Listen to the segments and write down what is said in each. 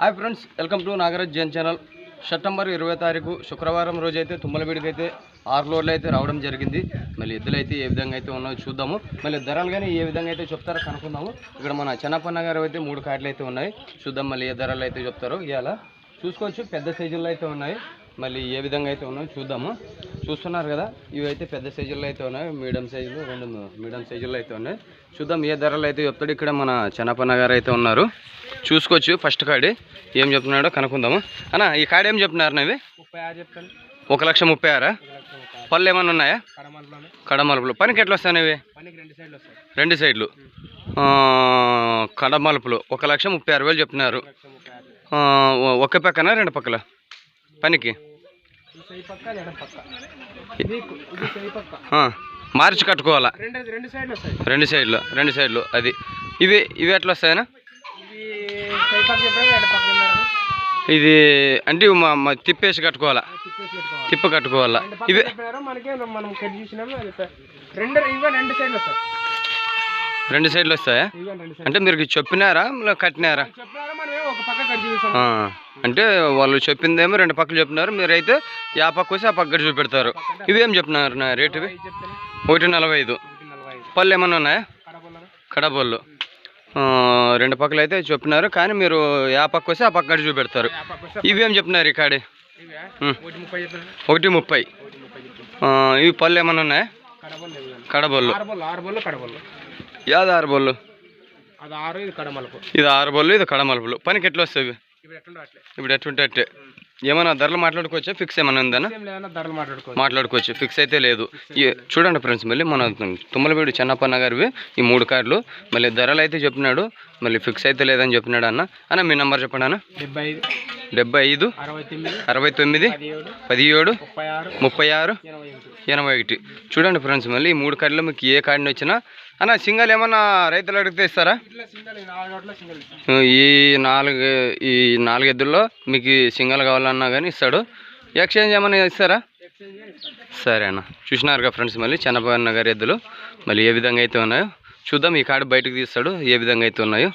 Hi friends, welcome to Nagaraj Jain channel. September 20 తారీఖు శుక్రవారం రోజు అయితే తుమ్మలబీడికి అయితే 6 లోడ్లు అయితే రావడం జరిగింది. మళ్ళీ ఎద్దులు అయితే ఏ విధంగా అయితే ఉన్నాయో చూద్దాము. మళ్ళీ ధరలు కానీ ఏ విధంగా అయితే చెప్తారో కనుక్కుందాము. ఇక్కడ మన చెన్నపన్న గారు అయితే 3 కార్డులు అయితే ఉన్నాయి. చూద్దాం మళ్ళీ ఏ ధరలు అయితే చెప్తారో. ఇవాళ చూసుకోవచ్చు పెద్ద సైజుల్లో అయితే ఉన్నాయి. మళ్ళీ ఏ విధంగా అయితే ఉన్నాయో చూద్దాము. చూస్తున్నారు కదా, ఇవి అయితే పెద్ద సైజుల్లో అయితే ఉన్నాయి. మీడియం సైజులు, 2 మీడియం సైజుల్లో అయితే ఉన్నాయి. చూద్దాం ఏ ధరలు అయితే చెప్తాడు. ఇక్కడ మన చెన్నపన్న గారు అయితే ఉన్నారు. చూసుకోవచ్చు ఫస్ట్ కాడి ఏం చెప్తున్నాడో కనుక్కుందాము. అన్న ఈ కాడి ఏం చెప్తున్నారు ఇవి? 1,36,000. పళ్ళు ఏమన్నా ఉన్నాయా? కడమలుపులు. పనికి ఎట్లా వస్తాయి ఇవి? 2 సైడ్లు కడమలుపులు. 1,36,000 చెప్తున్నారు. ఒక పక్కన 2 పక్కల పనికి మార్చి కట్టుకోవాలా? 2 సైడ్లు. అది ఇవి ఎట్లా వస్తాయనా? ఇది అంటే తిప్పేసి కట్టుకోవాలా? తిప్ప కట్టుకోవాలా? ఇవి 2 సైడ్లు వస్తాయా? అంటే మీరు చెప్పినారా కట్టినారా? అంటే వాళ్ళు చెప్పిందేమో 2 పక్కలు చెప్పినారు, మీరైతే ఆ పక్క వచ్చి ఆ పక్క చూపెడతారు. ఇవి ఏం చెప్పినారు నా రేటు? ఇవి 1,45. పళ్ళు ఏమన్నా ఉన్నాయా? కడబోళ్ళు. 2 పక్కలు అయితే చెప్పినారు, కానీ మీరు ఆ పక్క వస్తే ఆ పక్క చూపెడతారు. ఇవి ఏం చెప్పినారు ఈ కాడి? 1,30. ఇవి పళ్ళు ఏమన్నా ఉన్నాయా? కడబోళ్ళు. యాది 6 బోళ్ళు? ఇది 6 బోళ్ళు, ఇది కడమలుపులు. పనికి ఎట్లా వస్తాయి? ఇప్పుడు ఎట్లుంటే అట్టే. ఏమన్నా ధరలు మాట్లాడుకోవచ్చా? ఫిక్స్ ఏమన్నా ఉందన్నా? మాట్లాడుకోవచ్చు, ఫిక్స్ అయితే లేదు. చూడండి ఫ్రెండ్స్, మళ్ళీ మన తుమ్మలబీడు చెన్నపన్న గారివి ఈ 3 కార్డులు. మళ్ళీ ధరలు అయితే చెప్పినాడు, మళ్ళీ ఫిక్స్ అయితే లేదని చెప్పినాడు. అన్న మీ నెంబర్ చెప్పండి అన్న. 75 69 17 36 81. చూడండి ఫ్రెండ్స్, మళ్ళీ ఈ 3 కార్డులో మీకు ఏ కార్డుని వచ్చినా అన్న సింగల్ ఏమన్నా రైతులు అడిగితే ఇస్తారా? ఈ 4 ఎద్దుల్లో మీకు సింగల్ కావాలన్నా కానీ ఇస్తాడు. ఎక్స్చేంజ్ ఏమన్నా ఇస్తారా? సరే అన్న. చూసినారుగా ఫ్రెండ్స్, మళ్ళీ చెన్నపన్న గారి ఎద్దులు మళ్ళీ ఏ విధంగా అయితే ఉన్నాయో చూద్దాం. ఈ కార్డు బయటకు తీస్తాడు, ఏ విధంగా అయితే ఉన్నాయో.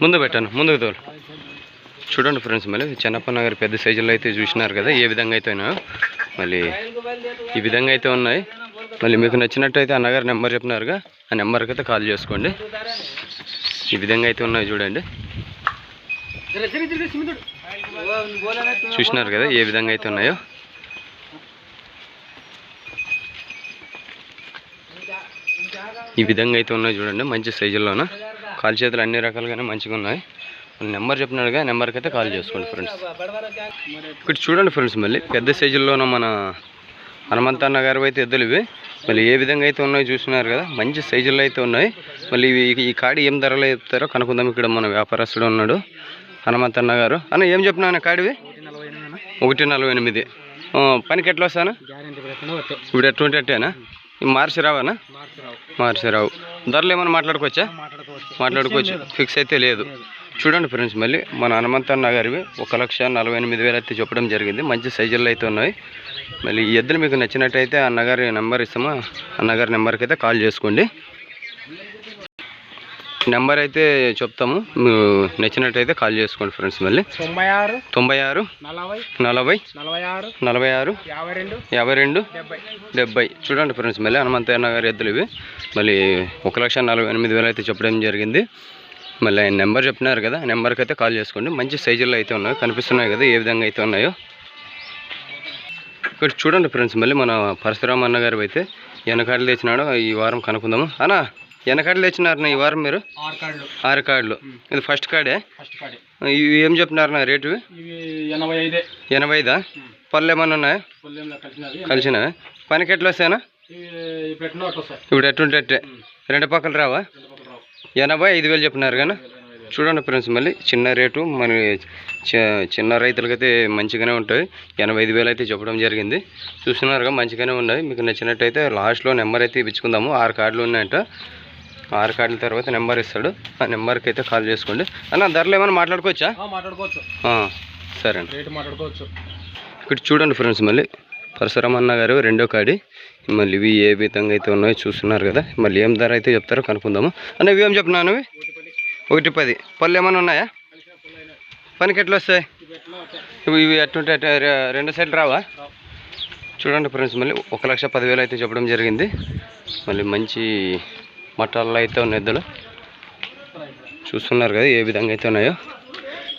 ముందు పెట్టాను, ముందుకు తోలు. చూడండి ఫ్రెండ్స్, మళ్ళీ చెన్నపన్న గారి పెద్ద సైజుల్లో అయితే చూసినారు కదా ఏ విధంగా అయితే ఉన్నాయో. మళ్ళీ ఈ విధంగా అయితే ఉన్నాయి. మళ్ళీ మీకు నచ్చినట్టయితే అన్నగారు నెంబర్ చెప్పినారుగా, ఆ నెంబర్కి అయితే కాల్ చేసుకోండి. ఈ విధంగా అయితే ఉన్నాయి చూడండి. చూసినారు కదా ఏ విధంగా అయితే ఉన్నాయో. ఈ విధంగా అయితే ఉన్నాయి చూడండి, మంచి సైజుల్లోన. కాలు చేతులు అన్ని రకాలుగానే మంచిగా ఉన్నాయి. నెంబర్ చెప్పినాడుగా, నెంబర్కి అయితే కాల్ చేసుకోండి ఫ్రెండ్స్. ఇక్కడ చూడండి ఫ్రెండ్స్, మళ్ళీ పెద్ద సైజుల్లోన మన హనుమంతన్న గారు అయితే ఎద్దులు ఇవి. మళ్ళీ ఏ విధంగా అయితే ఉన్నాయో చూస్తున్నారు కదా, మంచి సైజుల్లో అయితే ఉన్నాయి. మళ్ళీ ఈ కాడి ఏం ధరలో చెప్తారో కనుక్కుందాం. ఇక్కడ మన వ్యాపారస్తుడు ఉన్నాడు హనుమంతన్న గారు. అన్న ఏం చెప్పినా కాడివి? 1,48. పనికి ఎట్లా వస్తానా? ఇప్పుడు ఎటువంటి అట్టేనా? మార్చి రావానా? మార్చి రావు. ధరలు ఏమైనా మాట్లాడుకోవచ్చా? మాట్లాడుకోవచ్చు, ఫిక్స్ అయితే లేదు. చూడండి ఫ్రెండ్స్, మళ్ళీ మన హనుమంతన్న గారివి 1,48,000 అయితే చెప్పడం జరిగింది. మంచి సైజుల్లో అయితే ఉన్నాయి. మళ్ళీ ఈ ఎద్దులు మీకు నచ్చినట్టయితే అన్నగారి నెంబర్ ఇస్తామా, అన్నగారి నెంబర్కి అయితే కాల్ చేసుకోండి. నెంబర్ అయితే చెప్తాము, మీరు నచ్చినట్టయితే కాల్ చేసుకోండి ఫ్రెండ్స్. మళ్ళీ 96 40 46 52 70. చూడండి ఫ్రెండ్స్, మళ్ళీ హనుమంతన్న గారి ఎద్దులు ఇవి. మళ్ళీ 1,48,000 అయితే చెప్పడం జరిగింది. మళ్ళీ ఆయన నెంబర్ చెప్పినారు కదా, నెంబర్కి అయితే కాల్ చేసుకోండి. మంచి సైజుల్లో అయితే ఉన్నాయి, కనిపిస్తున్నాయి కదా ఏ విధంగా అయితే ఉన్నాయో. ఇక్కడ చూడండి ఫ్రెండ్స్, మళ్ళీ మన పరశురామ అన్న గారు అయితే వెనకాడలు తెచ్చినాడు. ఈ వారం కనుక్కుందాము. అన్న వెనకాడలు తెచ్చినారు ఈ వారం మీరు? 6 కార్డులు. ఇది ఫస్ట్ కార్డే. ఇవి ఏం చెప్తున్నారు నా రేటు? 85. పళ్ళు ఏమన్నా ఉన్నాయా? కలిసినవే. పనికి ఎట్లా వస్తాయనా? ఇప్పుడు ఎట్టుంటే 2 పక్కలు రావా? 85,000 చెప్పినారు కానీ. చూడండి ఫ్రెండ్స్, మళ్ళీ చిన్న రేటు మన చిన్న రైతులకైతే మంచిగానే ఉంటాయి. 85,000 అయితే చెప్పడం జరిగింది. చూస్తున్నారుగా మంచిగానే ఉన్నాయి. మీకు నచ్చినట్టయితే లాస్ట్లో నెంబర్ అయితే ఇచ్చుకుందాము. 6 కార్డులు ఉన్నాయంట. 6 కార్డుల తర్వాత నెంబర్ ఇస్తాడు, ఆ నెంబర్కి అయితే కాల్ చేసుకోండి. అన్న ధరలు ఏమైనా మాట్లాడుకోవచ్చా? మాట్లాడుకోవచ్చు. సరే అండి, రేటు మాట్లాడుకోవచ్చు. ఇక్కడ చూడండి ఫ్రెండ్స్, మళ్ళీ పరశురామన్న గారు రెండో కాడి. మళ్ళీ ఇవి ఏ విధంగా అయితే ఉన్నాయో చూస్తున్నారు కదా. మళ్ళీ ఏం ధర అయితే చెప్తారో కనుక్కుందాము. అన్న ఇవి ఏం చెప్పినాను? 110. పళ్ళు ఏమైనా ఉన్నాయా? పనికి ఎట్లా వస్తాయి ఇవి? అట్టుంటే రెండు సైడ్లు రావా? చూడండి ఫ్రెండ్స్, మళ్ళీ 1,10,000 అయితే చెప్పడం జరిగింది. మళ్ళీ మంచి మట్టాల్లో అయితే ఉన్న ఎద్దులు చూస్తున్నారు కదా ఏ విధంగా అయితే ఉన్నాయో.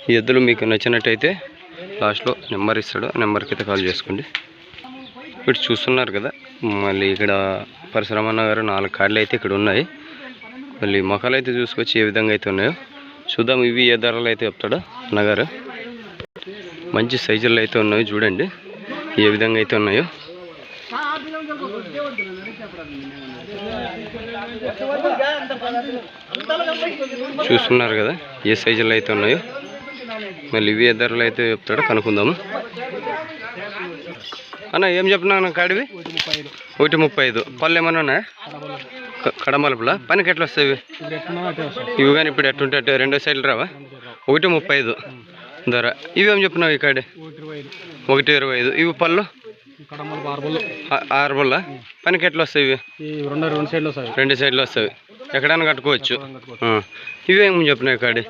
ఈ ఎద్దులు మీకు నచ్చినట్టయితే లాస్ట్లో నెంబర్ ఇస్తాడు, ఆ నెంబర్కి అయితే కాల్ చేసుకోండి. ఇక్కడ చూస్తున్నారు కదా, మళ్ళీ ఇక్కడ పరశురామన్న గారు 4 కార్డులు అయితే ఇక్కడ ఉన్నాయి. మళ్ళీ మొక్కలు అయితే చూసుకొచ్చి ఏ విధంగా అయితే ఉన్నాయో చూద్దాం. ఇవి ఏ ధరలు అయితే చెప్తాడో అన్నగారు. మంచి సైజుల్లో అయితే ఉన్నాయి, చూడండి ఏ విధంగా అయితే ఉన్నాయో. చూస్తున్నారు కదా ఏ సైజుల్లో అయితే ఉన్నాయో. మళ్ళీ ఇవి ఏ ధరలు అయితే చెప్తాడో కనుక్కుందాము. అన్న ఏం చెప్పినా కాడివి? 135. పళ్ళు ఏమన్నా ఉన్నాయా? కడమలుపులా? పనికి ఎట్లా వస్తాయి ఇవి? కానీ ఇప్పుడు ఎట్టుంటే రెండో సైడ్లు రావా? 135 ధర. ఇవి ఏం చెప్పినావు ఈ కాడి? 120. ఇవి పళ్ళు ఆరుబుల్లా? పనికి ఎట్లా వస్తాయి ఇవి? రెండు సైడ్లు వస్తాయి, ఎక్కడైనా కట్టుకోవచ్చు. ఇవి ఏం చెప్పినావు కాడి?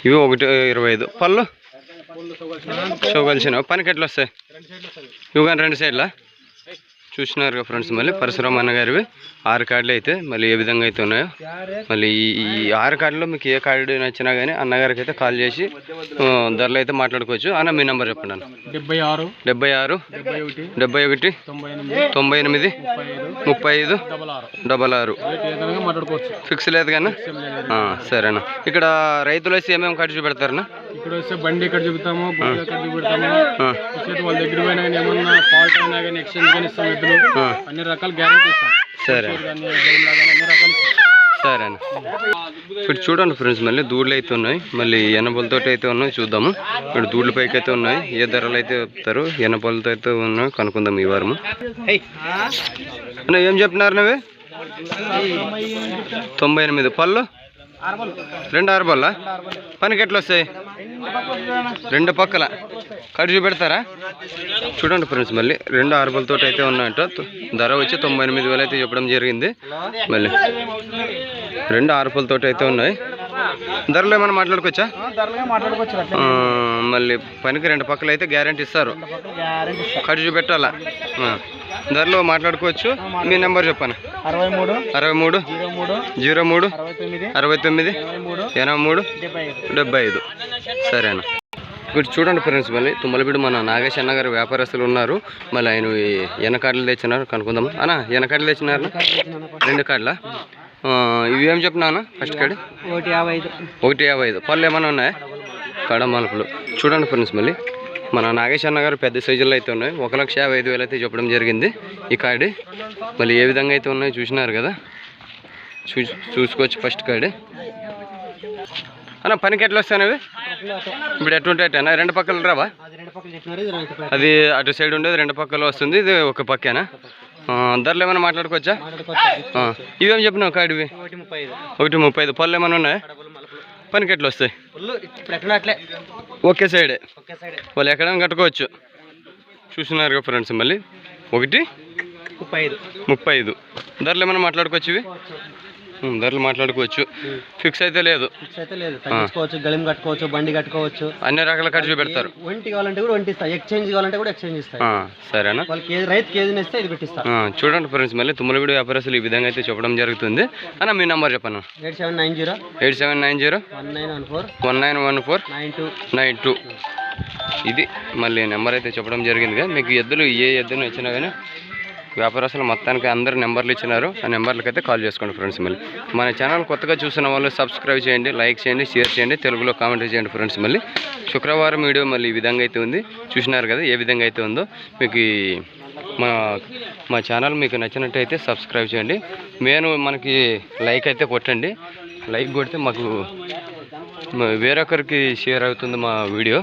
ఇవి 125. పళ్ళు కలిసినావు? పనికి ఎట్లా వస్తాయి ఇవి? కానీ రెండు సైడ్లా? చూసినారు కదా ఫ్రెండ్స్, మళ్ళీ పరశురామన్న గారివి 6 కార్డులు అయితే మళ్ళీ ఏ విధంగా అయితే ఉన్నాయో. మళ్ళీ ఈ 6 కార్డులో మీకు ఏ కార్డు నచ్చినా కానీ అన్నగారికి అయితే కాల్ చేసి ధరలు అయితే మాట్లాడుకోవచ్చు. అన్న మీ నెంబర్ చెప్పండి అన్న. 76 71 98 35 66. ఫిక్స్ లేదు కన్నా? సరేనా. ఇక్కడ రైతులు వచ్చి ఏమేమి కార్డు చూపెడతారన్నా? ఇక్కడ వస్తే బండి ఇక్కడ చూపుతాము, వాళ్ళ దగ్గర పోయినా కానీ ఏమన్నా ఫాల్ట్ అయినా కానీ ఎక్స్చేంజ్ కానీ ఇస్తాం. అన్ని రకాల గ్యారెంటీ ఇస్తాం. సరే సరే అన్న. ఇప్పుడు చూడండి ఫ్రెండ్స్, మళ్ళీ దూడ్లు అయితే ఉన్నాయి, మళ్ళీ ఎనపలతో అయితే ఉన్నాయి. చూద్దాము. ఇక్కడ దూడ్ల పైకి అయితే ఉన్నాయి, ఏ ధరలు అయితే చెప్తారు, ఎనపలతో అయితే ఉన్నాయి కనుక్కుందాం ఈ వారము. ఏం చెప్పినారు నువ్వు? 98. పళ్ళు 2 ఆరుబల్లా? పనికి ఎట్లా వస్తాయి? రెండు పక్కల కట్ చూపెడతారా? చూడండి ఫ్రెండ్స్, మళ్ళీ 2 ఆరుబలతో అయితే ఉన్నాయంట. ధర వచ్చి 98,000 అయితే చెప్పడం జరిగింది. మళ్ళీ 2 ఆరుబలతో అయితే ఉన్నాయి. ధరలు ఏమైనా మాట్లాడుకోవచ్చా? మళ్ళీ పనికి 2 పక్కలు అయితే గ్యారెంటీ ఇస్తారు, కట్ చూపెట్టాలా? ధరలో మాట్లాడుకోవచ్చు. మీ నెంబర్ చెప్పాను. 63 03 69 83 75. సరేనా. ఇక్కడ చూడండి ఫ్రెండ్స్, మళ్ళీ తుమ్మలపీడు మన నాగేష్ అన్న గారు వ్యాపారస్తులు ఉన్నారు. మళ్ళీ ఆయన ఎనకాడలు తెచ్చినారు కనుక్కుందాం. అన్న ఎనకాడలు తెచ్చినారు? 2 కార్డులా? ఇవి ఏం చెప్పినా అన్న? First card 155. పళ్ళు ఏమైనా ఉన్నాయా? కడమలుపులు. చూడండి ఫ్రెండ్స్, మళ్ళీ మన నాగేష్ అన్న గారు పెద్ద సైజుల్లో అయితే ఉన్నాయి. 1,55,000 అయితే చెప్పడం జరిగింది ఈ కార్డు. మళ్ళీ ఏ విధంగా అయితే ఉన్నాయో చూసినారు కదా, చూసుకోవచ్చు. ఫస్ట్ కార్డు అన్న. పనికి ఎట్లా వస్తాను అవి? ఇప్పుడు ఎట్టుంటే అన్న 2 పక్కలు రావా? అది అటు సైడ్ ఉండేది 2 పక్కలు వస్తుంది, ఇది ఒక పక్కేనా? ధరలు ఏమైనా మాట్లాడుకోవచ్చా? ఇవేం చెప్పినావు కాడివి? 135. పళ్ళు ఏమైనా ఉన్నాయా? పనికి ఎట్లా వస్తాయి? ఒకే సైడే, వాళ్ళు ఎక్కడైనా కట్టుకోవచ్చు. చూస్తున్నారు కదా ఫ్రెండ్స్, మళ్ళీ 135. ధరలు ఏమైనా మాట్లాడుకోవచ్చు ఇవి? ధరలు మాట్లాడుకోవచ్చు. ఫిక్స్ అయితే లేదు. గళం కట్టుకోవచ్చు, బండి కట్టుకోవచ్చు, అన్ని రకాల ఖర్చు పెడతారు. ఒంటి కావాలంటే కూడా ఒంటి ఇస్తాయి, ఎక్స్చేంజ్ కావాలంటే కూడా ఎక్స్చేంజ్ ఇస్తాయి. సరేనా. రైతు కేజీ ఇస్తే ఇది పెట్టిస్తా. చూడండి ఫ్రెండ్స్, మళ్ళీ తుమ్మలపీడు వ్యాపారస్తులు ఈ విధంగా అయితే చెప్పడం జరుగుతుంది. అన్న మీ నెంబర్ చెప్పను. 8790 1914 92. ఇది మళ్ళీ నెంబర్ అయితే చెప్పడం జరిగింది కదా. మీకు ఎద్దులు ఏ ఎద్దును ఇచ్చినా కానీ వ్యాపారస్తులు మొత్తానికి అందరు నెంబర్లు ఇచ్చినారు, ఆ నెంబర్లకి అయితే కాల్ చేసుకోండి ఫ్రెండ్స్. మళ్ళీ మన ఛానల్ కొత్తగా చూసిన వాళ్ళు సబ్స్క్రైబ్ చేయండి, లైక్ చేయండి, షేర్ చేయండి, తెలుగులో కామెంట్ చేయండి ఫ్రెండ్స్. మళ్ళీ శుక్రవారం వీడియో మళ్ళీ ఈ విధంగా అయితే ఉంది, చూసినారు కదా ఏ విధంగా అయితే ఉందో. మీకు మా ఛానల్ మీకు నచ్చినట్టయితే సబ్స్క్రైబ్ చేయండి. మనకి లైక్ అయితే కొట్టండి. లైక్ కొడితే మాకు వేరొకరికి షేర్ అవుతుంది మా వీడియో.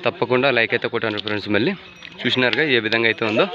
తప్పకుండా లైక్ అయితే కొట్టండి ఫ్రెండ్స్. మళ్ళీ చూసినారుగా ఏ విధంగా అయితే ఉందో.